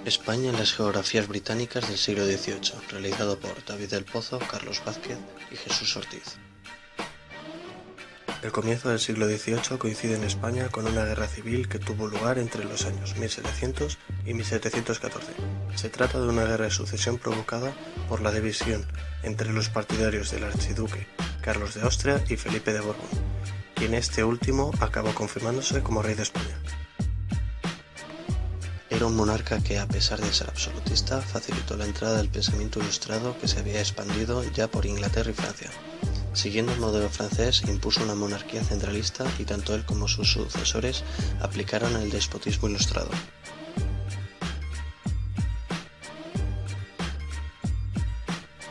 España en las geografías británicas del siglo XVIII, realizado por David del Pozo, Carlos Vázquez y Jesús Ortiz. El comienzo del siglo XVIII coincide en España con una guerra civil que tuvo lugar entre los años 1700 y 1714. Se trata de una guerra de sucesión provocada por la división entre los partidarios del archiduque Carlos de Austria y Felipe de Borbón, quien este último acabó confirmándose como rey de España. Era un monarca que, a pesar de ser absolutista, facilitó la entrada del pensamiento ilustrado que se había expandido ya por Inglaterra y Francia. Siguiendo el modelo francés, impuso una monarquía centralista y tanto él como sus sucesores aplicaron el despotismo ilustrado.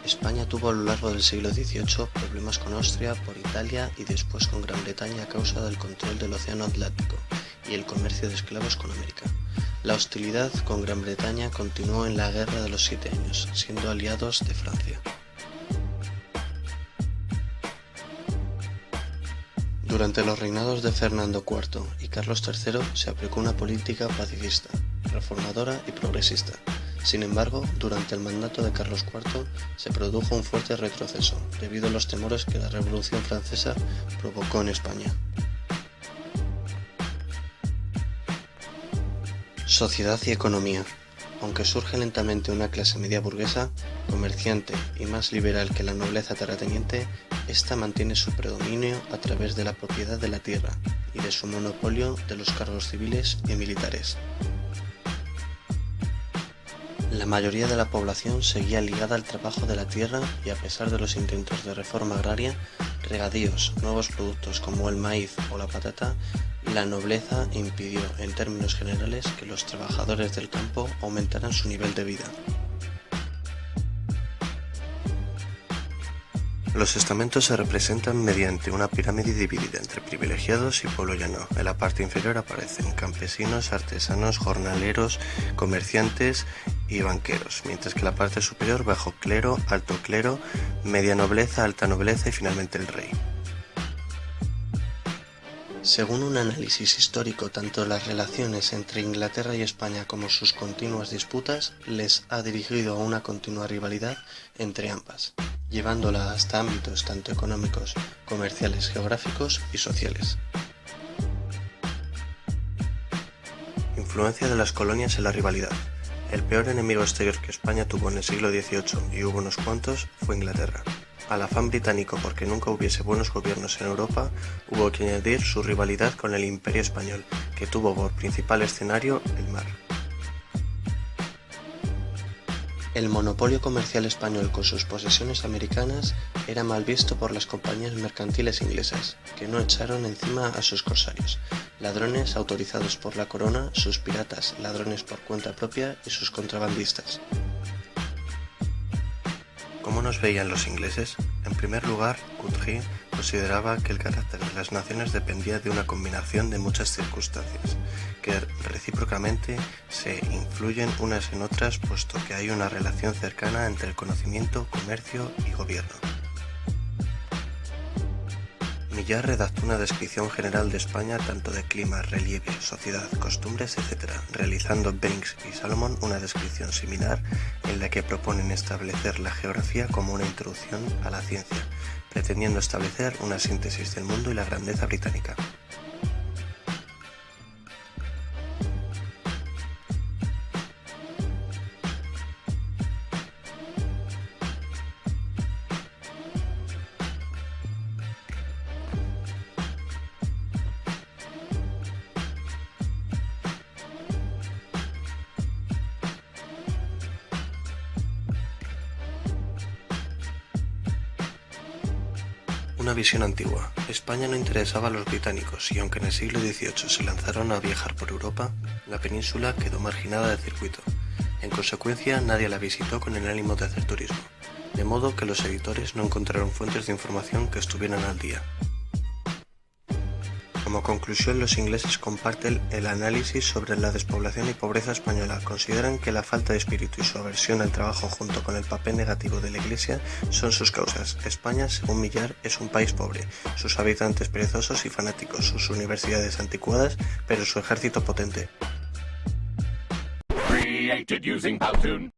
España tuvo a lo largo del siglo XVIII problemas con Austria, por Italia y después con Gran Bretaña a causa del control del Océano Atlántico y el comercio de esclavos con América. La hostilidad con Gran Bretaña continuó en la Guerra de los 7 Años, siendo aliados de Francia. Durante los reinados de Fernando IV y Carlos III se aplicó una política pacifista, reformadora y progresista. Sin embargo, durante el mandato de Carlos IV se produjo un fuerte retroceso, debido a los temores que la Revolución Francesa provocó en España. Sociedad y economía. Aunque surge lentamente una clase media burguesa, comerciante y más liberal que la nobleza terrateniente, esta mantiene su predominio a través de la propiedad de la tierra y de su monopolio de los cargos civiles y militares. La mayoría de la población seguía ligada al trabajo de la tierra y, a pesar de los intentos de reforma agraria, regadíos, nuevos productos como el maíz o la patata, la nobleza impidió, en términos generales, que los trabajadores del campo aumentaran su nivel de vida. Los estamentos se representan mediante una pirámide dividida entre privilegiados y pueblo llano. En la parte inferior aparecen campesinos, artesanos, jornaleros, comerciantes y banqueros, mientras que la parte superior bajo clero, alto clero, media nobleza, alta nobleza y finalmente el rey. Según un análisis histórico, tanto las relaciones entre Inglaterra y España como sus continuas disputas les ha dirigido a una continua rivalidad entre ambas, llevándola hasta ámbitos tanto económicos, comerciales, geográficos y sociales. Influencia de las colonias en la rivalidad. El peor enemigo exterior que España tuvo en el siglo XVIII, y hubo unos cuantos, fue Inglaterra. Al afán británico porque nunca hubiese buenos gobiernos en Europa, hubo que añadir su rivalidad con el Imperio Español, que tuvo por principal escenario el mar. El monopolio comercial español con sus posesiones americanas era mal visto por las compañías mercantiles inglesas, que no echaron encima a sus corsarios, ladrones autorizados por la corona, sus piratas, ladrones por cuenta propia y sus contrabandistas. ¿Cómo nos veían los ingleses? En primer lugar, Guthrie consideraba que el carácter de las naciones dependía de una combinación de muchas circunstancias, que recíprocamente se influyen unas en otras, puesto que hay una relación cercana entre el conocimiento, comercio y gobierno. Millar redactó una descripción general de España tanto de clima, relieve, sociedad, costumbres, etc., realizando Banks y Salomon una descripción similar en la que proponen establecer la geografía como una introducción a la ciencia, pretendiendo establecer una síntesis del mundo y la grandeza británica. Una visión antigua. España no interesaba a los británicos y aunque en el siglo XVIII se lanzaron a viajar por Europa, la península quedó marginada del circuito. En consecuencia, nadie la visitó con el ánimo de hacer turismo, de modo que los editores no encontraron fuentes de información que estuvieran al día. Como conclusión, los ingleses comparten el análisis sobre la despoblación y pobreza española. Consideran que la falta de espíritu y su aversión al trabajo junto con el papel negativo de la Iglesia son sus causas. España, según Millar, es un país pobre, sus habitantes perezosos y fanáticos, sus universidades anticuadas, pero su ejército potente. created using Powtoon.